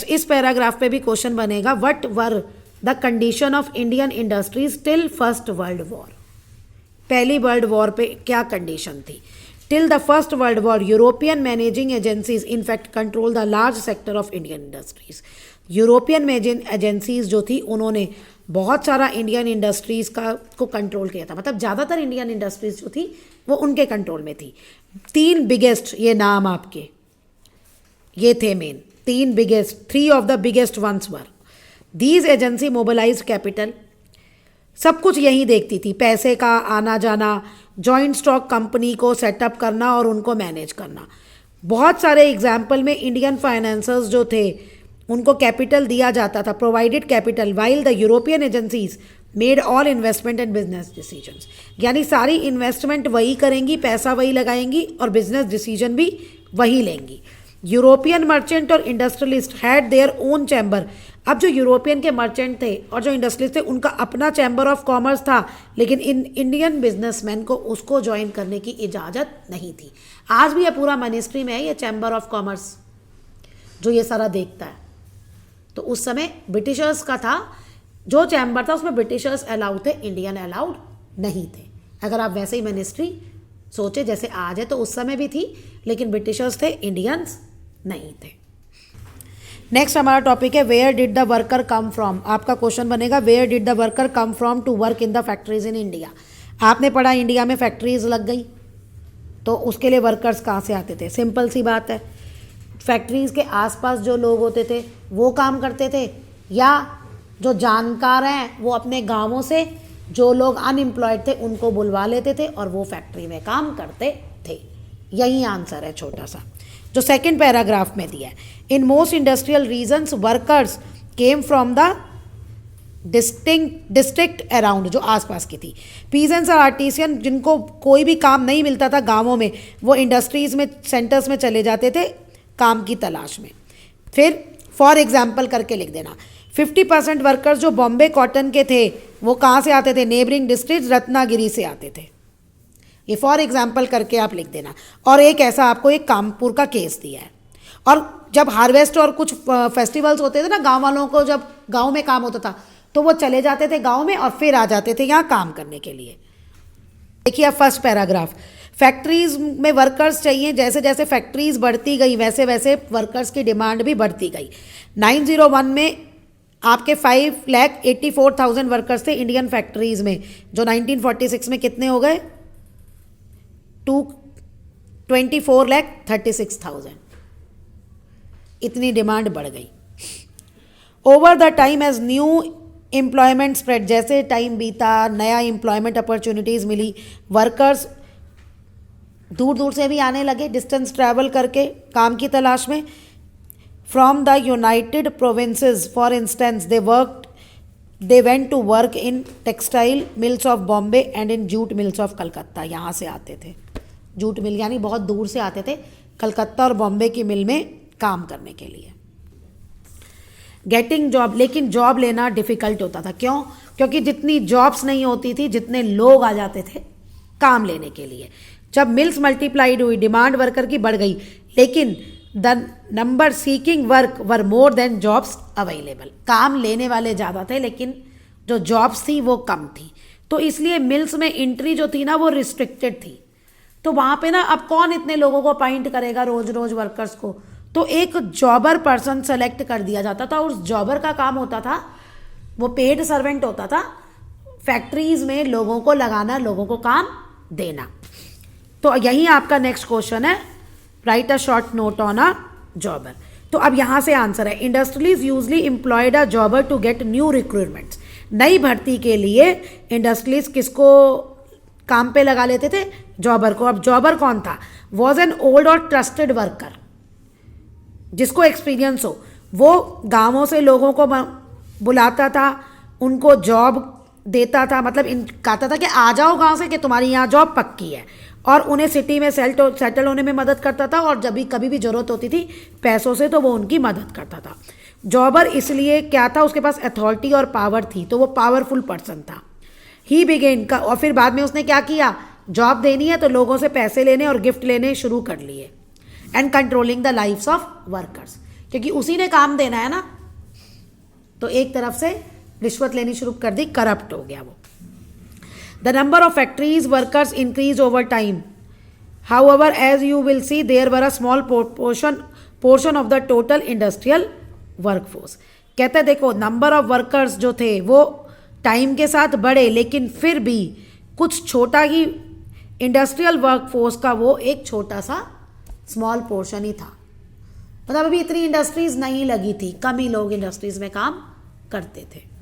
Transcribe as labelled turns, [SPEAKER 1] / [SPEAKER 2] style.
[SPEAKER 1] इस पैराग्राफ पे भी क्वेश्चन बनेगा, what were the condition of Indian industries till first world war. पहली वर्ल्ड वॉर पे क्या कंडीशन थी? Till the first world war European managing agencies in fact control the large sector of Indian industries. European agencies जो थी उन्होंने बहुत सारा Indian industries को कंट्रोल किया था, मतलब ज़्यादातर इंडियन इंडस्ट्रीज जो थी वो उनके कंट्रोल में थी। 3 बिगेस्ट, ये नाम आपके ये थे main 3 biggest, 3 of the biggest ones were these agency mobilise capital. सब कुछ यही देखती थी, पैसे का आना जाना, जॉइंट स्टॉक कंपनी को सेटअप करना और उनको मैनेज करना। बहुत सारे एग्जाम्पल में इंडियन फाइनेंसर्स जो थे उनको कैपिटल दिया जाता था, provided capital, while the European agencies made all investment and business decisions. यानी सारी इन्वेस्टमेंट वही करेंगी, पैसा वही लगाएंगी और बिजनेस डिसीजन भी वही लेंगी। यूरोपियन मर्चेंट और industrialist had their own chamber. अब जो यूरोपियन के मर्चेंट थे और जो इंडस्ट्रियलिस्ट थे उनका अपना चैम्बर ऑफ कॉमर्स था, लेकिन इंडियन बिजनेसमैन को उसको ज्वाइन करने की इजाज़त नहीं थी। आज भी ये पूरा मिनिस्ट्री में है ये चैम्बर ऑफ कॉमर्स जो ये सारा देखता है। तो उस समय ब्रिटिशर्स का था जो चैम्बर था, उसमें ब्रिटिशर्स अलाउड थे, इंडियन अलाउड नहीं थे। अगर आप वैसे ही मिनिस्ट्री सोचे जैसे आज है तो उस समय भी थी, लेकिन ब्रिटिशर्स थे, इंडियंस नहीं थे। नेक्स्ट हमारा टॉपिक है where did the worker come from. आपका क्वेश्चन बनेगा where did the worker come from to work in the factories in India. आपने पढ़ा इंडिया में फैक्ट्रीज लग गई तो उसके लिए वर्कर्स कहाँ से आते थे? सिंपल सी बात है, फैक्ट्रीज के आसपास जो लोग होते थे वो काम करते थे, या जो जानकार हैं वो अपने गांवों से जो लोग अनएम्प्लॉयड थे उनको बुलवा लेते थे और वो फैक्ट्री में काम करते थे। यही आंसर है छोटा सा जो सेकंड पैराग्राफ में दिया है। In most industrial regions workers came from the district around, जो आसपास की थी। पीजेंट्स और आर्टिसियन जिनको कोई भी काम नहीं मिलता था गांवों में, वो इंडस्ट्रीज में सेंटर्स में चले जाते थे काम की तलाश में। फिर फॉर एग्जाम्पल करके लिख देना 50% वर्कर्स जो बॉम्बे कॉटन के थे वो कहाँ से आते थे? नेबरिंग डिस्ट्रिक्ट रत्नागिरी से आते थे। ये फॉर एग्जाम्पल करके आप लिख देना। और एक ऐसा आपको एक कानपुर का केस दिया है। और जब हार्वेस्ट और कुछ फेस्टिवल्स होते थे ना, गांव वालों को जब गांव में काम होता था तो वो चले जाते थे गांव में और फिर आ जाते थे यहाँ काम करने के लिए। देखिए आप फर्स्ट पैराग्राफ, फैक्ट्रीज में वर्कर्स चाहिए, जैसे जैसे फैक्ट्रीज बढ़ती गई वैसे वैसे वर्कर्स की डिमांड भी बढ़ती गई। 901 में आपके 5,84,000 वर्कर्स थे इंडियन फैक्ट्रीज में, जो 1946 में कितने हो गए? 24,36,000। इतनी डिमांड बढ़ गई। Over the time as new employment spread, जैसे टाइम बीता नया एम्प्लॉयमेंट अपॉर्चुनिटीज़ मिली, वर्कर्स दूर दूर से भी आने लगे डिस्टेंस ट्रैवल करके काम की तलाश में। From the United Provinces for instance they went to work in textile mills of Bombay and in jute mills of Calcutta. यहाँ से आते थे, जूट मिल यानी बहुत दूर से आते थे कलकत्ता और बॉम्बे की मिल में काम करने के लिए। गेटिंग जॉब, लेकिन जॉब लेना डिफ़िकल्ट होता था। क्यों? क्योंकि जितनी जॉब्स नहीं होती थी जितने लोग आ जाते थे काम लेने के लिए। जब मिल्स मल्टीप्लाइड हुई, डिमांड वर्कर की बढ़ गई, लेकिन the number seeking work were more than jobs available. काम लेने वाले ज़्यादा थे लेकिन जो जॉब्स थी वो कम थी, तो इसलिए मिल्स में एंट्री जो थी ना वो रिस्ट्रिक्टेड थी। तो वहाँ पे ना अब कौन इतने लोगों को अपॉइंट करेगा रोज रोज वर्कर्स को, तो एक जॉबर पर्सन सेलेक्ट कर दिया जाता था। उस जॉबर का काम होता था, वो पेड सर्वेंट होता था, फैक्ट्रीज में लोगों को लगाना, लोगों को काम देना। तो यही आपका नेक्स्ट क्वेश्चन है, write a short note on a jobber. तो अब यहाँ से आंसर है, industries usually employed a jobber to get new recruitments. नई भर्ती के लिए इंडस्ट्रीज किसको काम पे लगा लेते थे? जॉबर को। अब जॉबर कौन था? वॉज एन ओल्ड और ट्रस्टेड वर्कर, जिसको एक्सपीरियंस हो। वो गांवों से लोगों को बुलाता था, उनको जॉब देता था, मतलब कहता था कि आ जाओ गांव से कि तुम्हारी यहाँ जॉब पक्की है, और उन्हें सिटी में सेटल होने में मदद करता था, और जब भी कभी भी ज़रूरत होती थी पैसों से तो वो उनकी मदद करता था। जॉबर इसलिए क्या था, उसके पास अथॉरिटी और पावर थी, तो वो पावरफुल पर्सन था। ही बिगेन का, और फिर बाद में उसने क्या किया, जॉब देनी है तो लोगों से पैसे लेने और गिफ्ट लेने शुरू कर लिए। And controlling the lifes of workers, क्योंकि उसी ने काम देना है ना, तो एक तरफ से रिश्वत लेनी शुरू कर दी, करप्ट हो गया वो। The number of factories workers increase over time, however as you will see there were a small portion of the total industrial workforce. कहते हैं देखो नंबर ऑफ वर्कर्स जो थे वो टाइम के साथ बढ़े, लेकिन फिर भी कुछ छोटा ही इंडस्ट्रियल वर्कफोर्स का वो एक छोटा सा स्मॉल पोर्शन ही था। मतलब अभी इतनी इंडस्ट्रीज नहीं लगी थी, कम ही लोग इंडस्ट्रीज में काम करते थे।